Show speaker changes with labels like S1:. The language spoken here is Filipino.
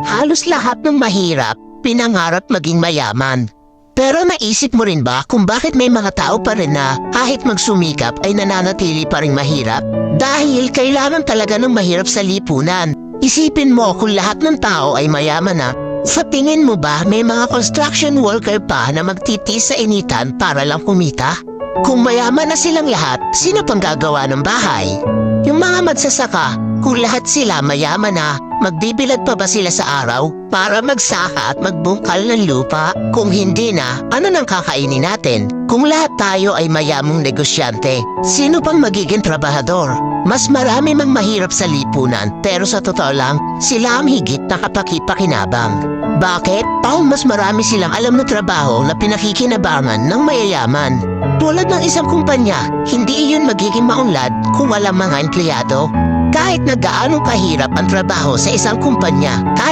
S1: Halos lahat ng mahirap, pinangarap maging mayaman. Pero naisip mo rin ba kung bakit may mga tao pa rin na kahit magsumikap ay nananatili pa rin mahirap? Dahil kailangan talaga ng mahirap sa lipunan. Isipin mo kung lahat ng tao ay mayaman na, sa tingin mo ba may mga construction worker pa na magtitis sa initan para lang kumita? Kung mayaman na silang lahat, sino pang gagawa ng bahay? Yung mga magsasaka, kung lahat sila mayaman na, magbibilad pa ba sila sa araw para magsaka at magbungkal ng lupa? Kung hindi na, ano nang kakainin natin? Kung lahat tayo ay mayamang negosyante, sino pang magiging trabahador? Mas marami mang mahirap sa lipunan, pero sa totoo lang, sila ang higit na kapakipakinabang. Bakit? Dahil mas marami silang alam na trabaho na pinakikinabangan ng mayayaman. Tulad ng isang kumpanya, hindi iyon magiging maunlad kung walang mga empleyado. Kahit na gaano kahirap ang trabaho sa isang kumpanya, kahit